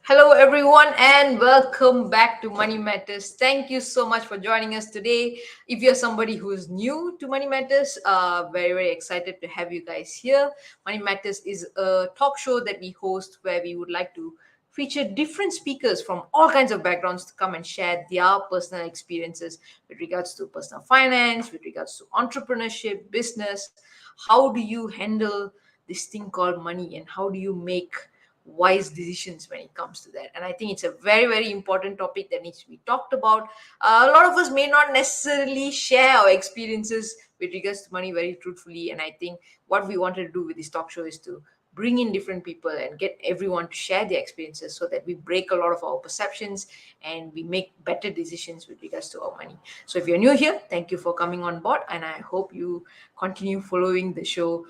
Hello, everyone, and welcome back to Money Matters. Thank you so much for joining us today. If you're somebody who's new to Money Matters, very excited to have you guys here. Money Matters is a talk show that we host where we would like to feature different speakers from all kinds of backgrounds to come and share their personal experiences with regards to personal finance, with regards to entrepreneurship, business. How do you handle this thing called money, and how do you make wise decisions when it comes to that? And I think it's a very important topic that needs to be talked about. A lot of us may not necessarily share our experiences with regards to money very truthfully, and I think what we wanted to do with this talk show is to bring in different people and get everyone to share their experiences so that we break a lot of our perceptions and we make better decisions with regards to our money. So if you're new here, thank you for coming on board, and I hope you continue following the show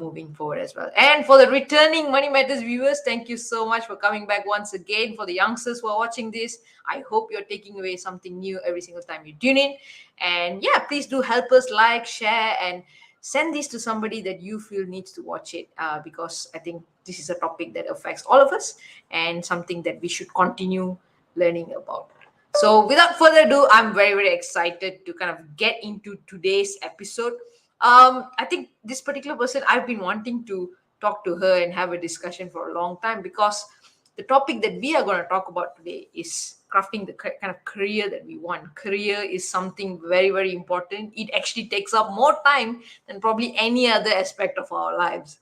moving forward as well. And for the returning Money Matters viewers, thank you so much for coming back once again. For the youngsters who are watching this, I hope you're taking away something new every single time you tune in. And yeah, please do help us like, share, and send this to somebody that you feel needs to watch it, because I think this is a topic that affects all of us and something that we should continue learning about. So without further ado, I'm very excited to kind of get into today's episode. I think this particular person, I've been wanting to talk to her and have a discussion for a long time, because the topic that we are going to talk about today is crafting the kind of career that we want. Career is something very important. It actually takes up more time than probably any other aspect of our lives.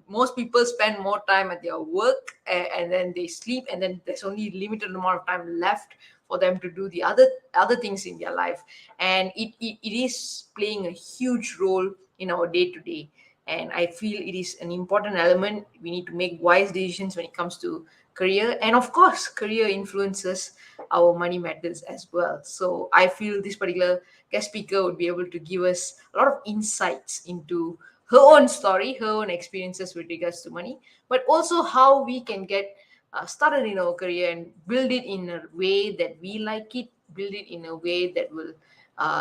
Most people spend more time at their work, and then they sleep, and then there's only limited amount of time left for them to do the other things in their life. And it is playing a huge role in our day to day, and I feel it is an important element. We need to make wise decisions when it comes to career, and of course career influences our money matters as well. So I feel this particular guest speaker would be able to give us a lot of insights into her own story, her own experiences with regards to money, but also how we can get started in our career and build it in a way that we like it, build it in a way that will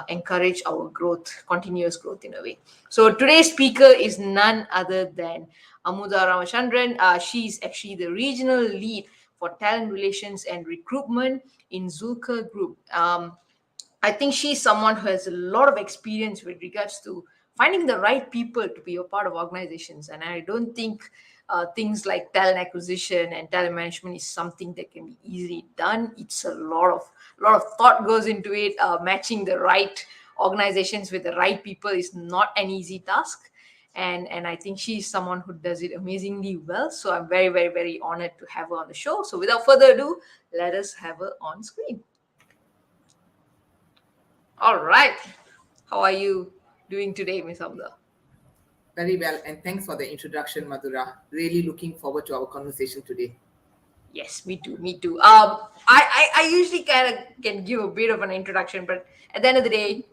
encourage our growth, continuous growth in a way. So today's speaker is none other than Ahmootha Ramachandran. She's actually the regional lead for talent relations and recruitment in Zulkhe Group. I think she's someone who has a lot of experience with regards to finding the right people to be a part of organizations. And I don't think things like talent acquisition and talent management is something that can be easily done. It's a lot of thought goes into it. Matching the right organizations with the right people is not an easy task. And I think she's someone who does it amazingly well. So I'm very honored to have her on the show. So without further ado, let us have her on screen. All right. How are you doing today, Miss Hamza? Very well, and thanks for the introduction, Madhura. Really looking forward to our conversation today. Yes, me too. Me too. I usually kind of can give a bit of an introduction, but at the end of the day,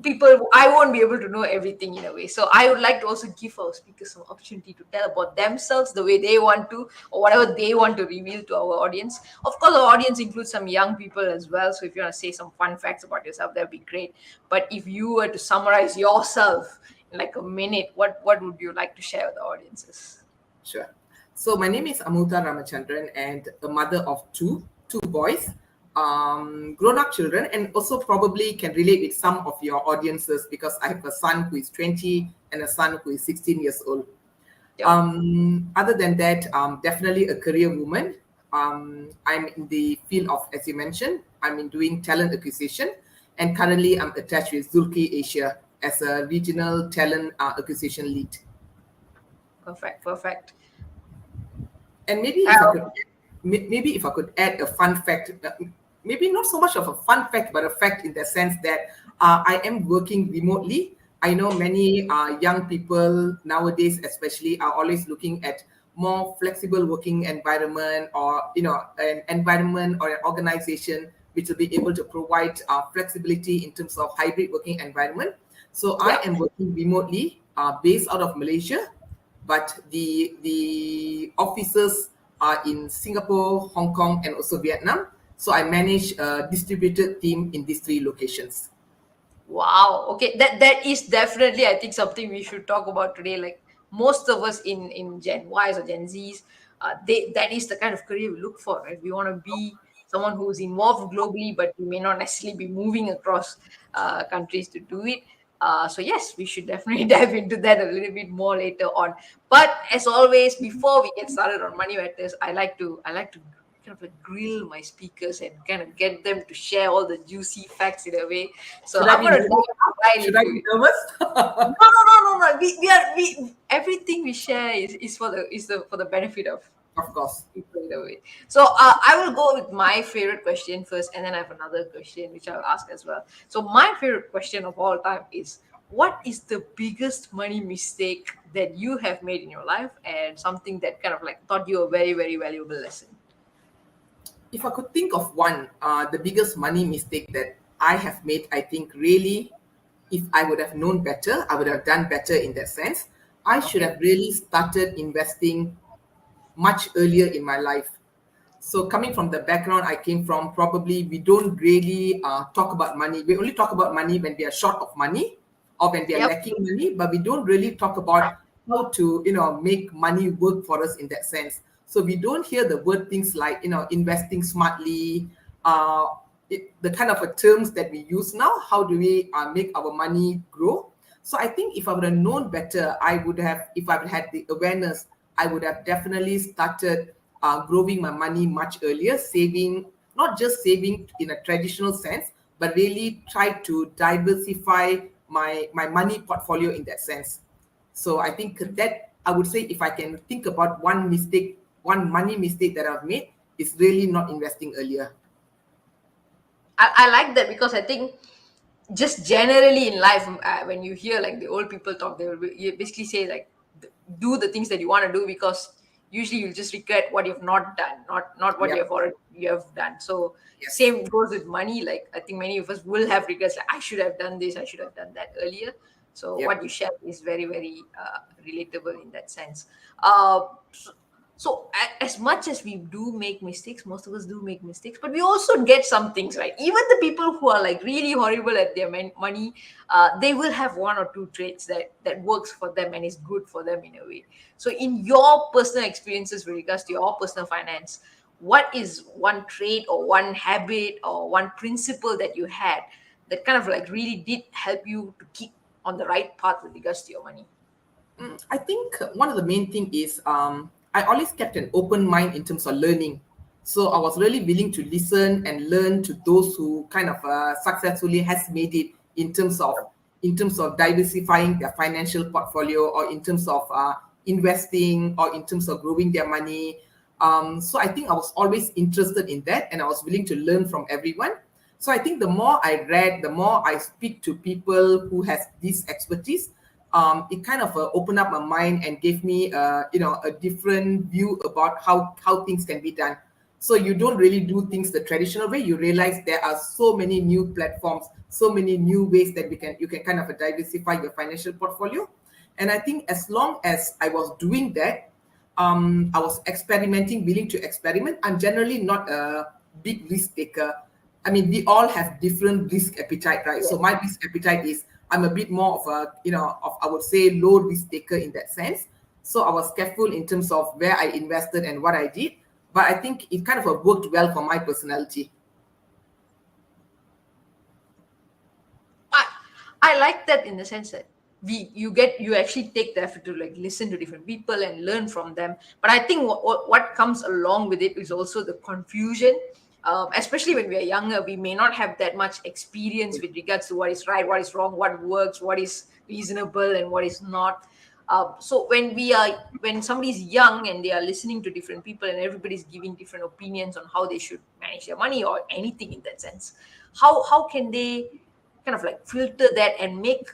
people, I won't be able to know everything in a way. So I would like to also give our speakers some opportunity to tell about themselves the way they want to, or whatever they want to reveal to our audience. Of course, our audience includes some young people as well. So if you want to say some fun facts about yourself, that'd be great. But if you were to summarize yourself in like a minute, what would you like to share with the audiences? Sure. So my name is Ahmootha Ramachandran, and a mother of two boys, grown-up children, and also probably can relate with some of your audiences because I have a son who is 20 and a son who is 16 years old. Yeah. Other than that, definitely a career woman. I'm in the field of, as you mentioned, I'm in doing talent acquisition, and currently I'm attached with Zulkhe Asia as a regional talent acquisition lead. Perfect. And Uh, maybe if I could add a fun fact, maybe not so much of a fun fact, but a fact in the sense that I am working remotely. I know many young people nowadays, especially, are always looking at more flexible working environment, or an environment or an organization which will be able to provide flexibility in terms of hybrid working environment. So I yeah. am working remotely, based out of Malaysia, but the offices are in Singapore, Hong Kong, and also Vietnam. So I manage a distributed team in these three locations. Wow. Okay. That is definitely, I think, something we should talk about today. Like most of us in Gen Ys or Gen Zs, that is the kind of career we look for, right? We want to be someone who's involved globally, but we may not necessarily be moving across countries to do it. So yes, we should definitely dive into that a little bit more later on. But as always, before we get started on money matters, I like to kind of like grill my speakers and kind of get them to share all the juicy facts in a way. So Should I I'm be gonna nervous? dive right Should I into be it. nervous? No, no, no, no, no. We everything we share is for the benefit of Of course. people in a way. So I will go with my favorite question first, and then I have another question which I'll ask as well. So my favorite question of all time is, what is the biggest money mistake that you have made in your life, and something that kind of like taught you a very, very valuable lesson? If I could think of one, the biggest money mistake that I have made, I think really, if I would have known better, I would have done better in that sense. I should Okay. have really started investing much earlier in my life. So coming from the background I came from, probably we don't really talk about money. We only talk about money when we are short of money or when we are Yep. lacking money, but we don't really talk about how to, make money work for us in that sense. So we don't hear the word things like, investing smartly, uh, the kind of terms that we use now. How do we make our money grow? So I think if I would have known better, I would have, if I had the awareness, I would have definitely started growing my money much earlier, saving, not just saving in a traditional sense, but really try to diversify my money portfolio in that sense. So I think that I would say, if I can think about one mistake, one money mistake that I've made, is really not investing earlier. I like that because I think just generally in life, when you hear like the old people talk, they will basically say like, do the things that you want to do, because usually you'll just regret what you've not done, not what Yep. you have done. So Yes. same goes with money. Like I think many of us will have regrets, like I should have done this, I should have done that earlier. So what Yep. you share is very, very relatable in that sense. So as much as we do make mistakes, most of us do make mistakes, but we also get some things right. Even the people who are like really horrible at their money, they will have one or two traits that works for them and is good for them in a way. So in your personal experiences with regards to your personal finance, what is one trait or one habit or one principle that you had that kind of like really did help you to keep on the right path with regards to your money? I think one of the main thing is, I always kept an open mind in terms of learning. So I was really willing to listen and learn to those who kind of successfully has made it in terms of diversifying their financial portfolio, or in terms of investing, or in terms of growing their money. So I think I was always interested in that, and I was willing to learn from everyone. So I think the more I read, the more I speak to people who has this expertise, it kind of opened up my mind and gave me, a different view about how things can be done. So you don't really do things the traditional way. You realize there are so many new platforms, so many new ways that you can kind of diversify your financial portfolio. And I think as long as I was doing that, I was experimenting, willing to experiment. I'm generally not a big risk taker. I mean, we all have different risk appetite, right? So my risk appetite is, I'm a bit more of a, I would say, low risk taker in that sense. So I was careful in terms of where I invested and what I did. But I think it kind of worked well for my personality. I I like that in the sense that you actually take the effort to like listen to different people and learn from them. But I think what comes along with it is also the confusion. Especially when we are younger, we may not have that much experience with regards to what is right, what is wrong, what works, what is reasonable, and what is not. So when somebody is young and they are listening to different people and everybody's giving different opinions on how they should manage their money or anything in that sense, how can they kind of like filter that and make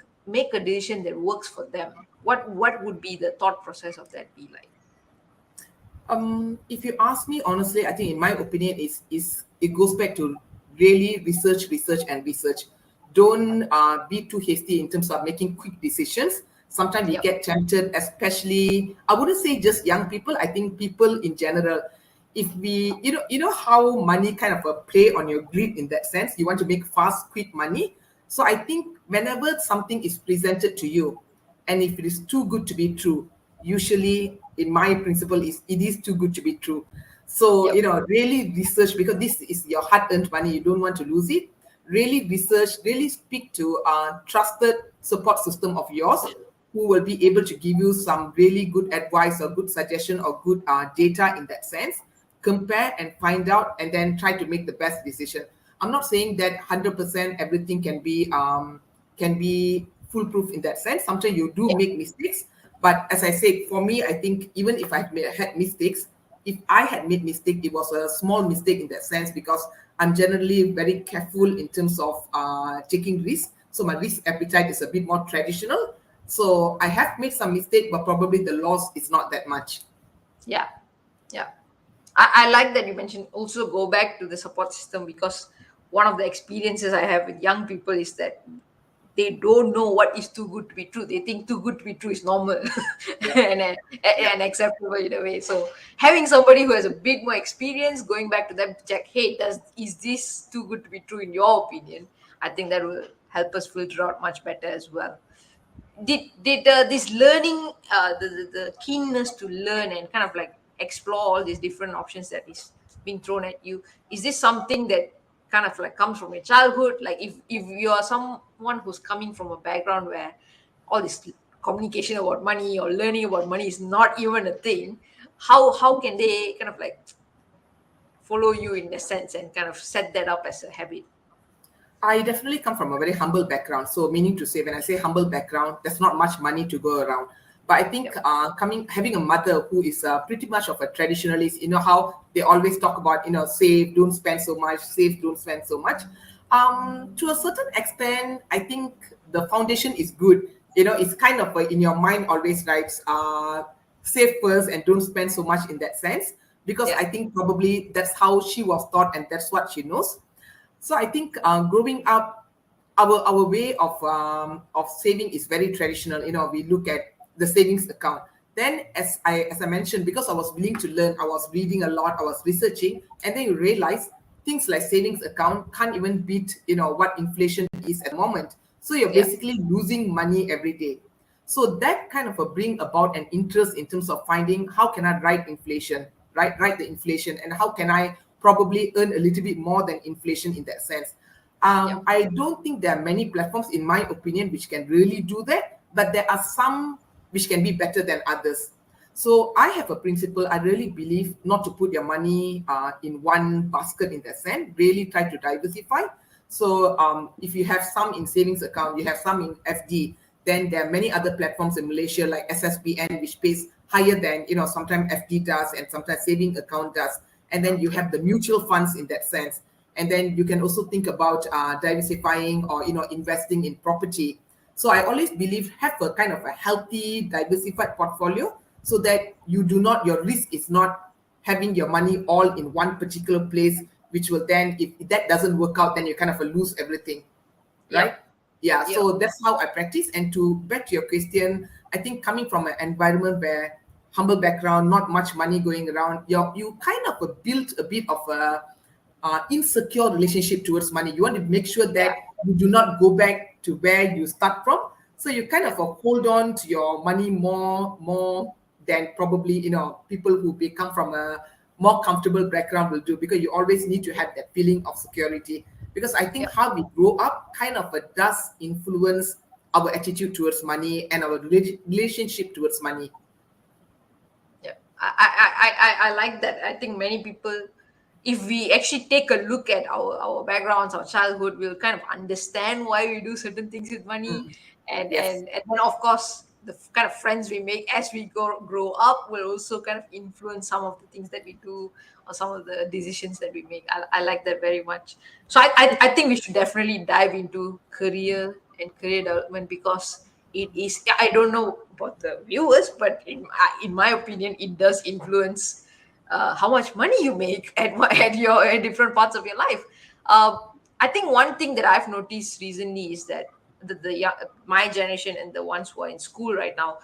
a decision that works for them? What would be the thought process of that be like? If you ask me honestly, I think in my opinion is it goes back to really research and research. Don't be too hasty in terms of making quick decisions. Sometimes we Yep. get tempted, especially, I wouldn't say just young people. I think people in general. If we, how money kind of play on your greed in that sense. You want to make fast, quick money. So I think whenever something is presented to you, and if it is too good to be true, usually in my principle is it is too good to be true. So, Yep. really research, because this is your hard-earned money. You don't want to lose it. Really research, really speak to a trusted support system of yours who will be able to give you some really good advice or good suggestion or good data in that sense. Compare and find out, and then try to make the best decision. I'm not saying that 100% everything can be foolproof in that sense. Sometimes you do Yeah. make mistakes, but as I said, for me, I think even if had mistakes, if I had made mistake, it was a small mistake in that sense, because I'm generally very careful in terms of taking risks. So my risk appetite is a bit more traditional. So I have made some mistake, but probably the loss is not that much. Yeah. Yeah. I like that you mentioned also go back to the support system, because one of the experiences I have with young people is that they don't know what is too good to be true. They think too good to be true is normal Yeah, yeah. and acceptable in a way. So having somebody who has a bit more experience, going back to them to check, hey, is this too good to be true in your opinion? I think that will help us filter out much better as well. Did this learning, the keenness to learn and kind of like explore all these different options that is being thrown at you, is this something that kind of like comes from your childhood? Like if you are someone who's coming from a background where all this communication about money or learning about money is not even a thing, how can they kind of like follow you in a sense and kind of set that up as a habit? I definitely come from a very humble background. So, meaning to say, when I say humble background, there's not much money to go around. But I think Yep. having a mother who is pretty much of a traditionalist, how they always talk about, save, don't spend so much, save, don't spend so much. To a certain extent, I think the foundation is good. It's kind of in your mind always, right? Save first and don't spend so much in that sense. Because Yeah. I think probably that's how she was taught and that's what she knows. So I think growing up, our way of saving is very traditional. We look at the savings account. Then, as I mentioned, because I was willing to learn, I was reading a lot, I was researching, and then you realize things like savings account can't even beat what inflation is at the moment. So you're Yeah. basically losing money every day. So that kind of bring about an interest in terms of finding how can I write the inflation, and how can I probably earn a little bit more than inflation in that sense. Yep. I don't think there are many platforms, in my opinion, which can really do that, but there are some which can be better than others. So I have a principle. I really believe not to put your money in one basket in that sense. Really try to diversify. So if you have some in savings account, you have some in FD, then there are many other platforms in Malaysia like SSBN, which pays higher than sometimes FD does and sometimes saving account does. And then you Yep. have the mutual funds in that sense. And then you can also think about diversifying or investing in property. So I always believe have a kind of a healthy, diversified portfolio, so that your risk is not having your money all in one particular place, which will then, if that doesn't work out, then you kind of lose everything, right? Yep. Yeah, Yep. so that's how I practice. And to back to your question, I think coming from an environment where humble background, not much money going around, you kind of built a bit of a insecure relationship towards money. You want to make sure Yeah. that you do not go back to where you start from. So you kind Yeah. of hold on to your money more than probably people who come from a more comfortable background will do, because you always need to have that feeling of security. Because I think Yeah. how we grow up kind of does influence our attitude towards money and our relationship towards money. Yeah, I like that. I think many people, if we actually take a look at our backgrounds, our childhood, we'll kind of understand why we do certain things with money, Mm, and yes. and and then of course the kind of friends we make as we grow up will also kind of influence some of the things that we do or some of the decisions that we make. I like that very much. So I think we should definitely dive into career and career development, because it is, I don't know about the viewers, but in my opinion it does influence how much money you make at different parts of your life. I think one thing that I've noticed recently is that my generation and the ones who are in school right now,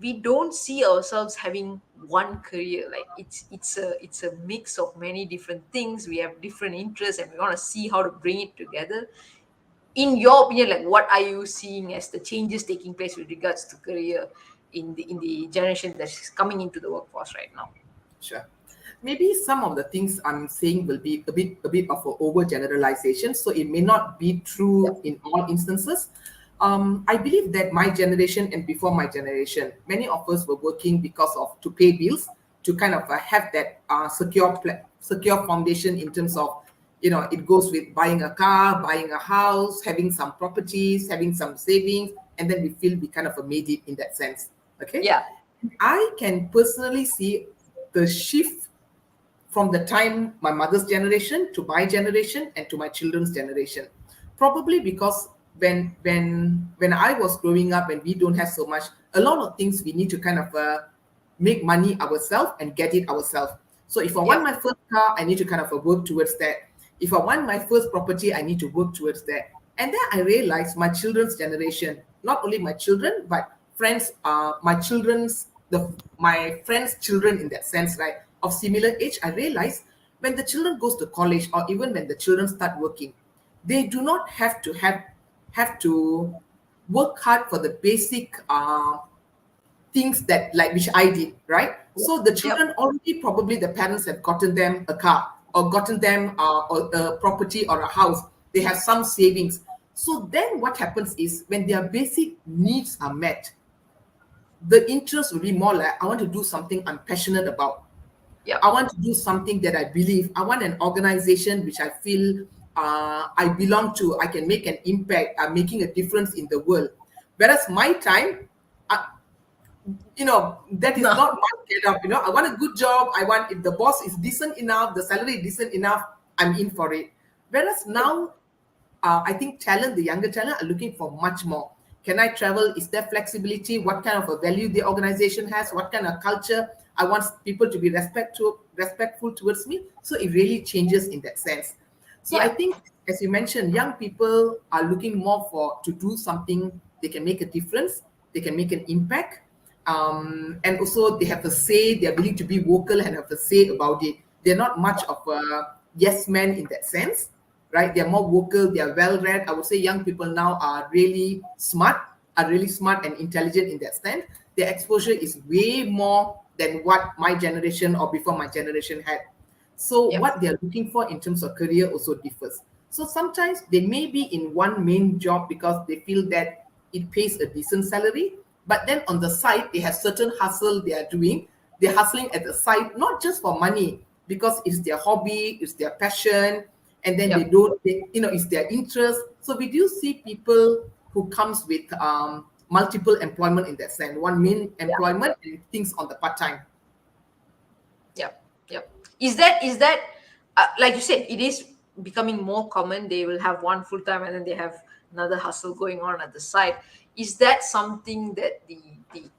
we don't see ourselves having one career. Like it's a mix of many different things. We have different interests and we want to see how to bring it together. In your opinion, like what are you seeing as the changes taking place with regards to career? in the generation that's coming into the workforce right now? Sure. Maybe some of the things I'm saying will be a bit of an overgeneralization, so it may not be Yeah. true in all instances. I believe that my generation and before my generation, many of us were working because of to pay bills, to kind of have that secure foundation in terms of, it goes with buying a car, buying a house, having some properties, having some savings, and then we feel we kind of made it in that sense. Okay, Yeah. I can personally see the shift from the time my mother's generation to my generation and to my children's generation. Probably because when I was growing up and we don't have so much, a lot of things we need to kind of make money ourselves and get it ourselves. So if I want Yeah. my first car, I need to kind of work towards that. If I want my first property, I need to work towards that. And then I realized my children's generation, not only my children, but friends, my friends' children in that sense, right, of similar age, I realized when the children goes to college or even when the children start working, they do not have to work hard for the basic things that like which I did, right? So the Yep. children already probably the parents have gotten them a car or gotten them or a property or a house. They have some savings. So then what happens is when their basic needs are met, the interest will be more like I want to do something I'm passionate about. Yep. I want to do something that I believe. I want an organization which I feel I belong to. I can make an impact. I'm making a difference in the world. Whereas my time, uh, that is No. not my get up. I want a good job. I want, if the boss is decent enough, the salary is decent enough, I'm in for it. Whereas now, I think the younger talent are looking for much more. Can I travel? Is there flexibility? What kind of a value the organization has? What kind of culture? I want people to be respectful towards me. So it really changes in that sense. So I Yeah. think, as you mentioned, young people are looking more for to do something they can make a difference, they can make an impact, and also they have a say. They are willing to be vocal and have a say about it. They're not much of a yes man in that sense, right? They're more vocal, they are well read. I would say young people now are really smart and intelligent in that sense. Their exposure is way more than what my generation or before my generation had. So Yep. what they're looking for in terms of career also differs. So sometimes they may be in one main job because they feel that it pays a decent salary, but then on the side they have certain hustle they are doing. They're hustling at the side, not just for money, because it's their hobby, it's their passion, and then Yep. it's their interest. So we do see people who comes with multiple employment in that sense, one main Yeah. employment and things on the part time. Yep. Yep. Is that like you said, it is becoming more common. They will have one full time and then they have another hustle going on at the side. Is that something that the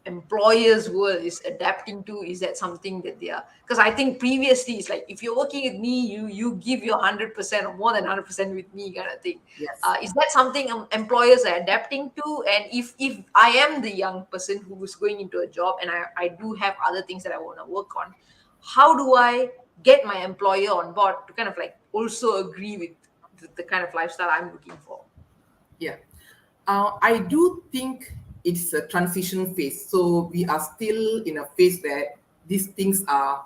employers world is adapting to? Is that something that they are? Because I think previously it's like if you're working with me, you give your 100% or more than 100% with me kind of thing. Yes. Is that something employers are adapting to? And if I am the young person who is going into a job and I do have other things that I want to work on, how do I get my employer on board to kind of like also agree with the kind of lifestyle I'm looking for? Yeah. I do think it's a transition phase. So we are still in a phase where these things are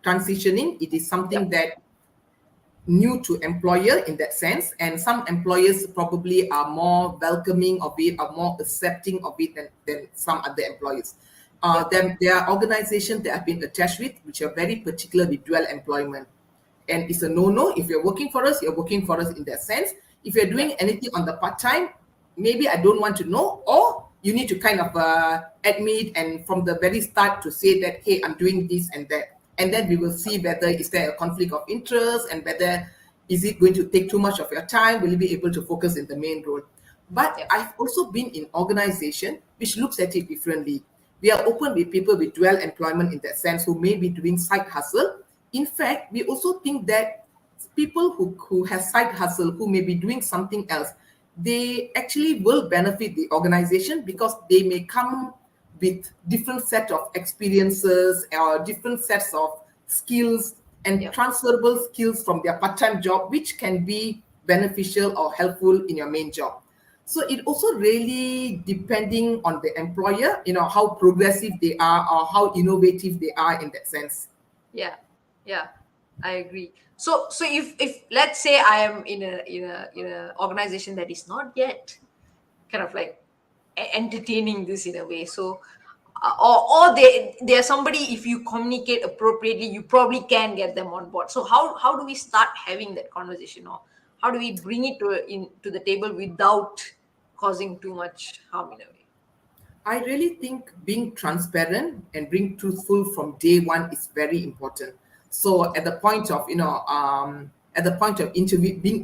transitioning. It is something Yep. that new to employer in that sense, and some employers probably are more welcoming of it, are more accepting of it than some other employers. Yep. Then there are organizations that have been attached with which are very particular with dual employment, and it's a no-no. If you're working for us, you're working for us in that sense. If you're doing Yep. anything on the part-time, maybe I don't want to know, or you need to kind of admit and from the very start to say that, hey, I'm doing this and that, and then we will see whether is there a conflict of interest and whether is it going to take too much of your time, will you be able to focus in the main role. But Yep. I've also been in organization which looks at it differently. We are open with people with dual employment in that sense who may be doing side hustle. In fact, we also think that people who have side hustle, who may be doing something else, they actually will benefit the organization because they may come with different set of experiences or different sets of skills and Yep. transferable skills from their part-time job, which can be beneficial or helpful in your main job. So it also really depending on the employer, how progressive they are or how innovative they are in that sense. Yeah, yeah, I agree. So if let's say I am in a organization that is not yet kind of like entertaining this in a way, so or they are somebody, if you communicate appropriately, you probably can get them on board. So how do we start having that conversation, or how do we bring it to the table without causing too much harm in a way? I really think being transparent and being truthful from day one is very important. So at the point of being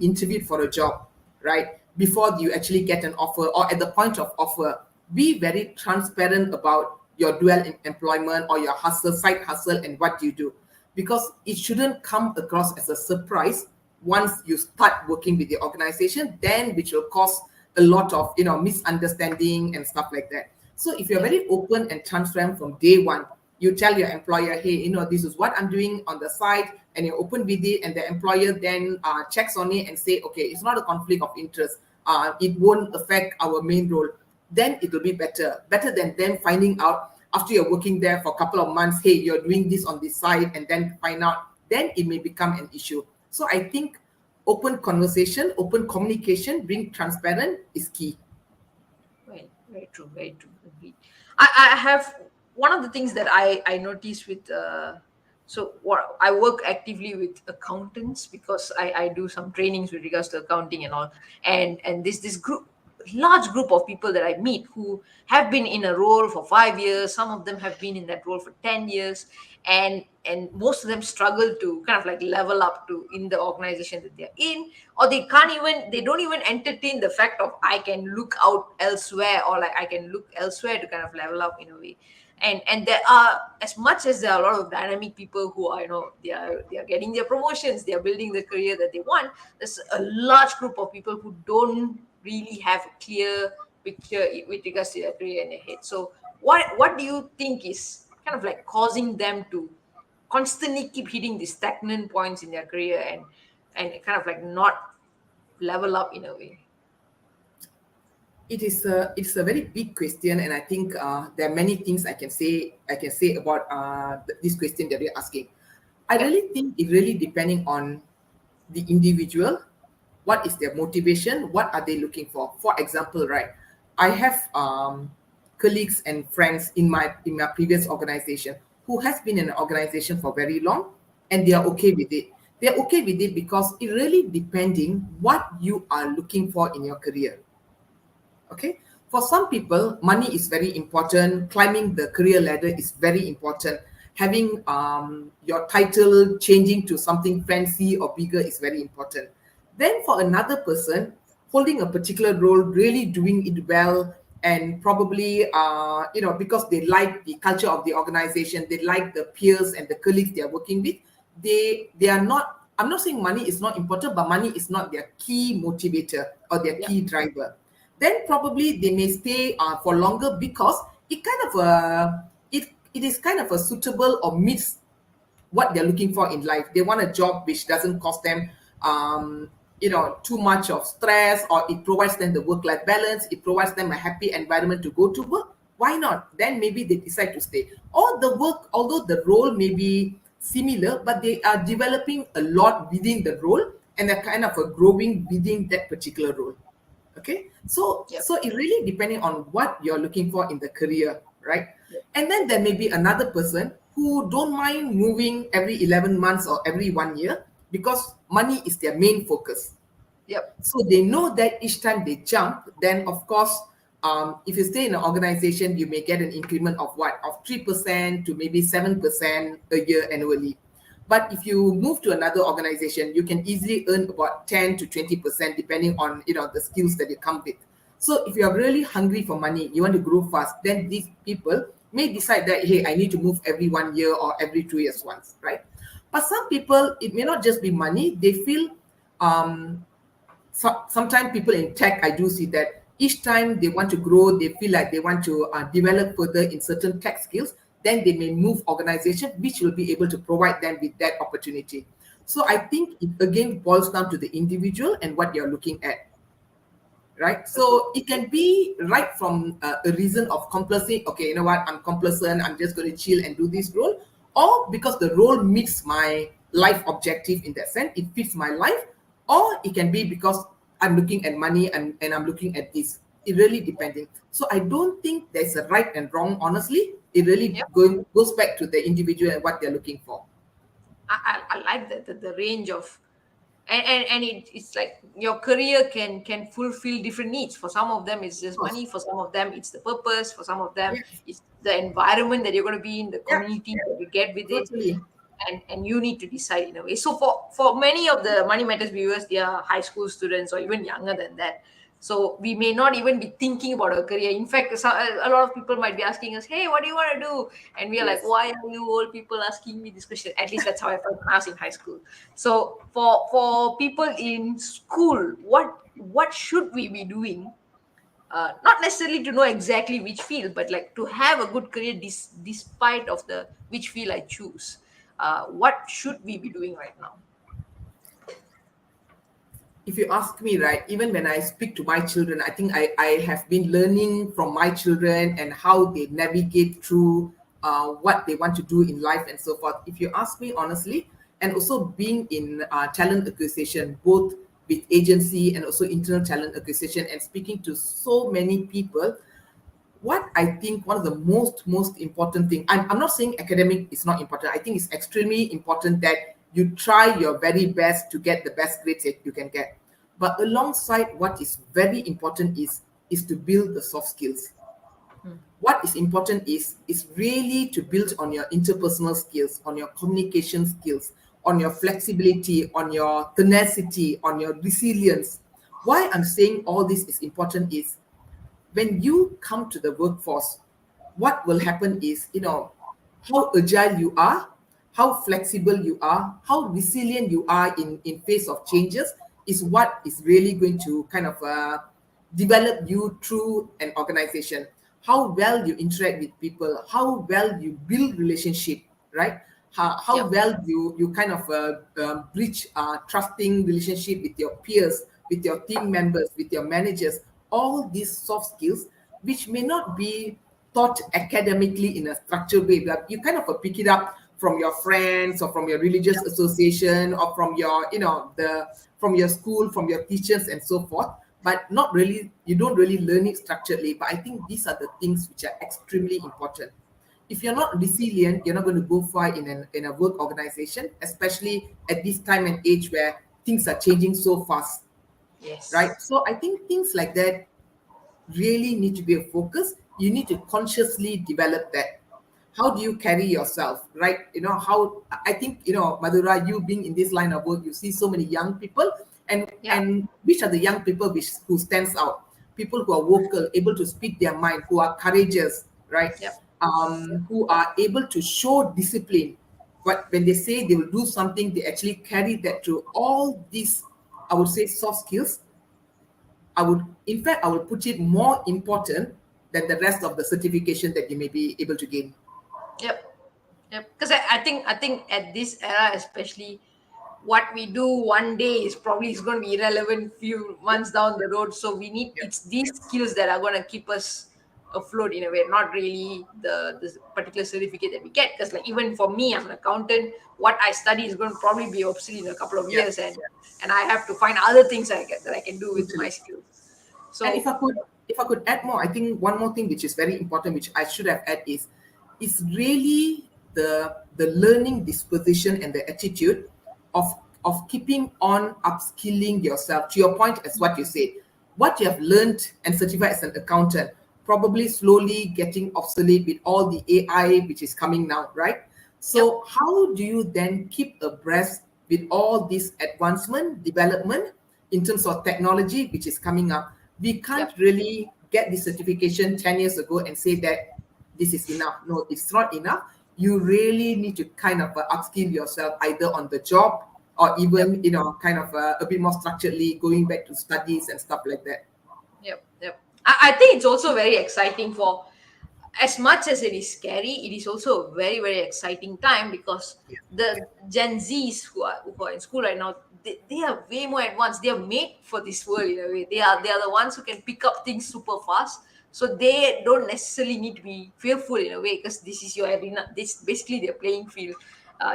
interviewed for a job, right, before you actually get an offer, or at the point of offer, be very transparent about your dual employment or your side hustle, and what you do, because it shouldn't come across as a surprise once you start working with the organization, then which will cause a lot of misunderstanding and stuff like that. So if you're Yeah, very open and transparent from day one, you tell your employer, hey, this is what I'm doing on the side, and you're open with it, and the employer then checks on it and say, okay, it's not a conflict of interest. It won't affect our main role. Then it will be better than them finding out after you're working there for a couple of months, hey, you're doing this on this side, and then find out, then it may become an issue. So I think open conversation, open communication, being transparent is key. right, very true, very true. Agreed. I have one of the things that I noticed with so what I work actively with accountants, because I do some trainings with regards to accounting and all, and this group, large group of people that I meet who have been in a role for 5 years. Some of them have been in that role for 10 years, and most of them struggle to kind of like level up to in the organization that they're in, or they don't even entertain the fact of I can look out elsewhere, or like I can look elsewhere to kind of level up in a way. And there are, as much as there are a lot of dynamic people who are, they are getting their promotions, they are building the career that they want, there's a large group of people who don't really have a clear picture with regards to their career in their head. So what do you think is kind of like causing them to constantly keep hitting the stagnant points in their career, and kind of like not level up in a way? It's a very big question, and I think there are many things I can say about this question that you're asking. I Yeah, really think it really depending on the individual, what is their motivation, what are they looking for. For example, right, I have colleagues and friends in my previous organization who has been in an organization for very long, and they are yeah, okay with it. They're okay with it because it really depending what you are looking for in your career. Okay, for some people money is very important, climbing the career ladder is very important, having your title changing to something fancy or bigger is very important. Then for another person, holding a particular role, really doing it well, and probably because they like the culture of the organization, they like the peers and the colleagues they are working with, they are not, I'm not saying money is not important, but money is not their key motivator or their yeah, key driver. Then probably they may stay for longer because it is kind of a suitable or meets what they're looking for in life. They want a job which doesn't cost them too much of stress, or it provides them the work-life balance, it provides them a happy environment to go to work. Why not? Then maybe they decide to stay. Or the work, although the role may be similar, but they are developing a lot within the role, and they're kind of a growing within that particular role. Okay, so yeah, it really depending on what you're looking for in the career, right? yeah, And then there may be another person who don't mind moving every 11 months or every 1 year, because money is their main focus. yep, So they know that each time they jump, then of course, if you stay in an organization, you may get an increment of what, of 3% to maybe 7% a year annually. But if you move to another organization, you can easily earn about 10 to 20% depending on the skills that you come with. So if you are really hungry for money, you want to grow fast, then these people may decide that, hey, I need to move every 1 year or every 2 years once, right? But some people, it may not just be money. They feel sometimes people in tech, I do see that each time they want to grow, they feel like they want to develop further in certain tech skills, then they may move organization, which will be able to provide them with that opportunity. So I think it again boils down to the individual and what you're looking at, right? Okay. So it can be right from a reason of complacent. Okay, you know what? I'm complacent. I'm just going to chill and do this role, or because the role meets my life objective in that sense. It fits my life, or it can be because I'm looking at money and I'm looking at this. It really depending. So I don't think there's a right and wrong. Honestly, it really Yep. goes back to the individual and what they're looking for. I like the range of, and it's like your career can fulfill different needs. For some of them it's Of just course. money, for some of them it's the purpose, for some of them Yes. it's the environment that you're going to be in, the Yeah. community that you get with it. Totally. And you need to decide in a way. So for many of the Money Matters viewers, they are high school students or even younger than that. So we may not even be thinking about a career. In fact, a lot of people might be asking us, "Hey, what do you want to do?" And we are like, Yes. "Why are you old people asking me this question?" At least that's how I felt when I was in high school. So for people in school, what should we be doing, not necessarily to know exactly which field, but like to have a good career despite of the which field I choose. What should we be doing right now? If you ask me, right, even when I speak to my children, I think I have been learning from my children and how they navigate through what they want to do in life and so forth. If you ask me honestly, and also being in talent acquisition, both with agency and also internal talent acquisition, and speaking to so many people, what I think one of the most important thing, I'm not saying academic is not important. I think it's extremely important that you try your very best to get the best grades that you can get. But alongside what is very important is to build the soft skills. What is important is really to build on your interpersonal skills, on your communication skills, on your flexibility, on your tenacity, on your resilience. Why I'm saying all this is important is when you come to the workforce, what will happen is, how agile you are, how flexible you are, how resilient you are in face of changes is what is really going to kind of develop you through an organization. How well you interact with people, how well you build relationship, right? How Yep. well you kind of breach trusting relationship with your peers, with your team members, with your managers. All these soft skills, which may not be taught academically in a structured way, but you kind of pick it up from your friends or from your religious association or from your, the from your school, from your teachers and so forth. But not really, you don't really learn it structurally. But I think these are the things which are extremely important. If you're not resilient, you're not going to go far in a work organization, especially at this time and age where things are changing so fast, right? Yes. So I think things like that really need to be a focus. You need to consciously develop that. How do you carry yourself, right? How I think, Madhura, you being in this line of work, you see so many young people, Yeah. and which are the young people who stands out? People who are vocal, able to speak their mind, who are courageous, right? Yep. Who are able to show discipline. But when they say they will do something, they actually carry that through. All these, I would say, soft skills, in fact, I would put it more important than the rest of the certification that you may be able to gain. Yep. Yep. Because I think at this era especially, what we do one day is going to be irrelevant few months down the road. So we need, Yeah, it's these skills that are going to keep us afloat in a way, not really the particular certificate that we get. Because like even for me, I'm an accountant. What I study is going to probably be obsolete in a couple of yeah, years, and I have to find other things that I can do with my totally. skills. And So if I could add more, I think one more thing which is very important, which I should have added is really the learning disposition and the attitude of keeping on upskilling yourself. To your point, as what you said, what you have learned and certified as an accountant probably slowly getting obsolete with all the AI which is coming now, right? yep, So how do you then keep abreast with all this advancement, development in terms of technology which is coming up? We can't yep, really get this certification 10 years ago and say that this is enough. No, it's not enough. You really need to kind of upskill yourself either on the job or yep. even, kind of a bit more structuredly going back to studies and stuff like that. Yep, yep. I think it's also very exciting for, as much as it is scary, it is also a very, very exciting time because Yeah. the Gen Zs who are in school right now, they are way more advanced. They are made for this world in a way. They are the ones who can pick up things super fast. So they don't necessarily need to be fearful in a way, because this is your arena. This basically their playing field.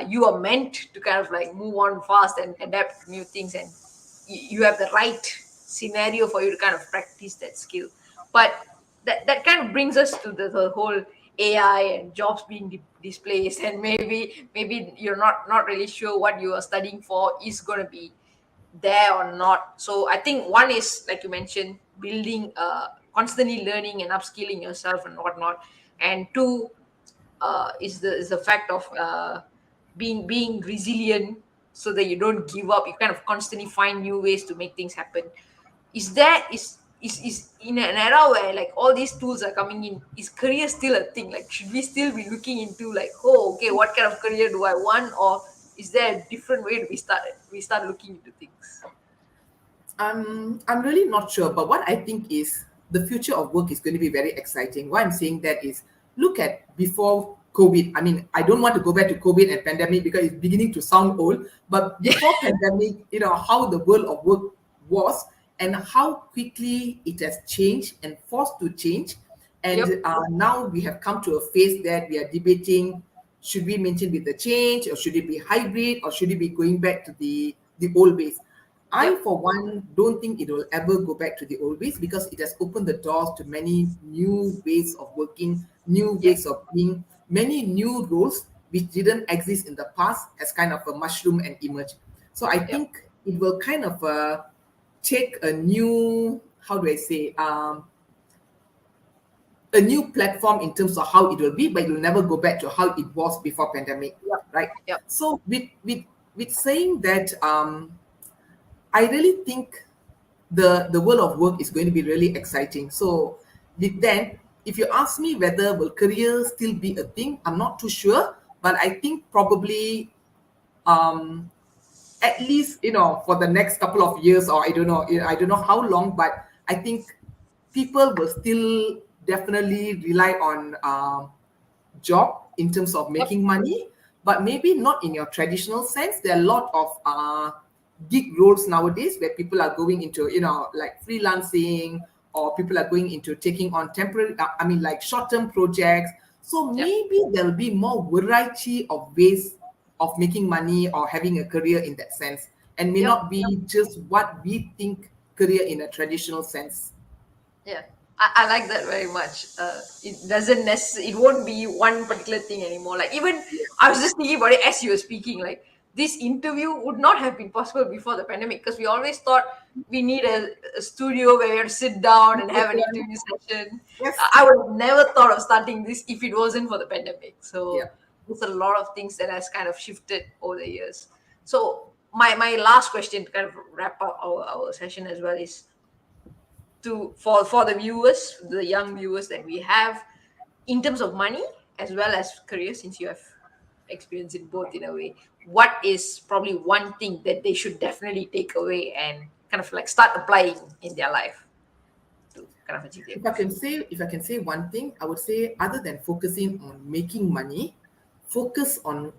You are meant to kind of like move on fast and adapt to new things, and you have the right scenario for you to kind of practice that skill. But that kind of brings us to the whole AI and jobs being displaced, and maybe you're not really sure what you are studying for is going to be there or not. So I think one is, like you mentioned, building, constantly learning and upskilling yourself and whatnot. And two, is the fact of being resilient, so that you don't give up. You kind of constantly find new ways to make things happen. Is in an era where like all these tools are coming in, is career still a thing? Like, should we still be looking into like, oh, okay, what kind of career do I want? Or is there a different way to we start looking into things? I'm really not sure, but what I think is the future of work is going to be very exciting. Why I'm saying that is, look at before COVID. I mean, I don't want to go back to COVID and pandemic because it's beginning to sound old. But before pandemic, how the world of work was and how quickly it has changed and forced to change. And Yep. now we have come to a phase that we are debating: should we maintain with the change, or should it be hybrid, or should it be going back to the old ways? I, Yep. for one, don't think it will ever go back to the old ways, because it has opened the doors to many new ways of working, new Yep. ways of being, many new roles which didn't exist in the past as kind of a mushroom and emerge. So I Yep. think it will kind of take a new, how do I say, a new platform in terms of how it will be, but it will never go back to how it was before pandemic, Yep. right? Yep. So with saying that, I really think the world of work is going to be really exciting. So then, if you ask me whether will career still be a thing, I'm not too sure, but I think probably, um, at least, for the next couple of years, or I don't know how long, but I think people will still definitely rely on job in terms of Yep. making money, but maybe not in your traditional sense. There are a lot of gig roles nowadays where people are going into, like freelancing, or people are going into taking on temporary, like short-term projects. So Yep. maybe there'll be more variety of ways of making money or having a career in that sense, and may Yep. not be just what we think career in a traditional sense. Yeah, I like that very much. It doesn't necessarily, it won't be one particular thing anymore. Like, even I was just thinking about it as you were speaking. Like, this interview would not have been possible before the pandemic, because we always thought we need a studio where we have to sit down and have an interview session. Yes. I would have never thought of starting this if it wasn't for the pandemic. Yeah. So there's a lot of things that has kind of shifted over the years. So my last question to kind of wrap up our session as well is, for the viewers, the young viewers that we have, in terms of money as well as career, since you have experience in both in a way, what is probably one thing that they should definitely take away and kind of like start applying in their life to kind of achieve their If I goals? can say, one thing, I would say, other than focusing on making money, focus on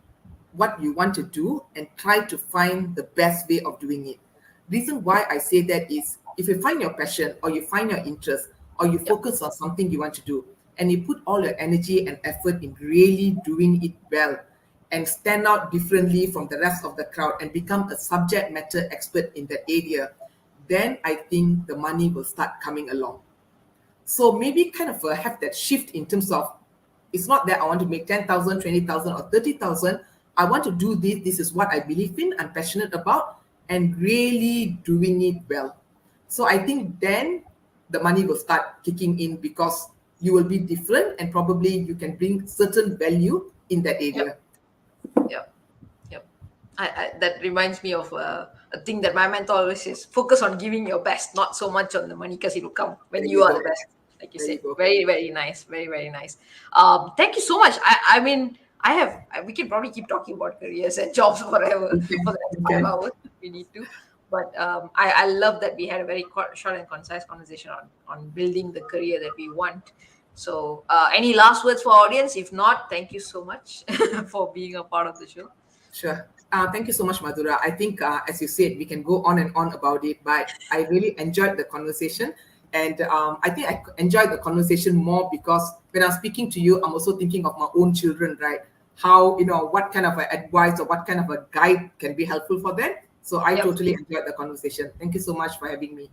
what you want to do and try to find the best way of doing it. Reason why I say that is, if you find your passion, or you find your interest, or you Yep. focus on something you want to do, and you put all your energy and effort in really doing it well, and stand out differently from the rest of the crowd and become a subject matter expert in that area, then I think the money will start coming along. So maybe kind of have that shift in terms of, it's not that I want to make 10,000, 20,000, or 30,000. I want to do this. This is what I believe in, I'm passionate about, and really doing it well. So I think then the money will start kicking in, because you will be different, and probably you can bring certain value in that Yep. area. Yep. Yep. That reminds me of a thing that my mentor always says: focus on giving your best, not so much on the money, because it will come when There you you are the go. best. Like you There you said, go. very, very nice, very, very nice. Thank you so much. I mean, we can probably keep talking about careers and jobs forever You for can. the next You 5 can. hours if we need to. But I love that we had a very short and concise conversation on building the career that we want. So, any last words for our audience? If not, thank you so much for being a part of the show. Sure. Thank you so much, Madhura. I think, as you said, we can go on and on about it, but I really enjoyed the conversation. And I think I enjoyed the conversation more because when I'm speaking to you, I'm also thinking of my own children, right? How, what kind of advice or what kind of a guide can be helpful for them. So I Yep. totally enjoyed the conversation. Thank you so much for having me.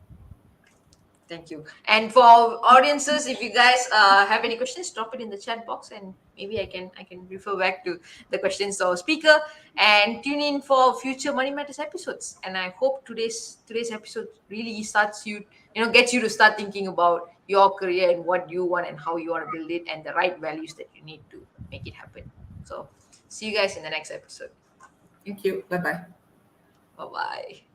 Thank you. And for our audiences, if you guys have any questions, drop it in the chat box, and maybe I can refer back to the questions to our speaker. And tune in for future Money Matters episodes. And I hope today's episode really starts you, gets you to start thinking about your career and what you want and how you want to build it and the right values that you need to make it happen. So see you guys in the next episode. Thank you. Bye bye. Bye bye.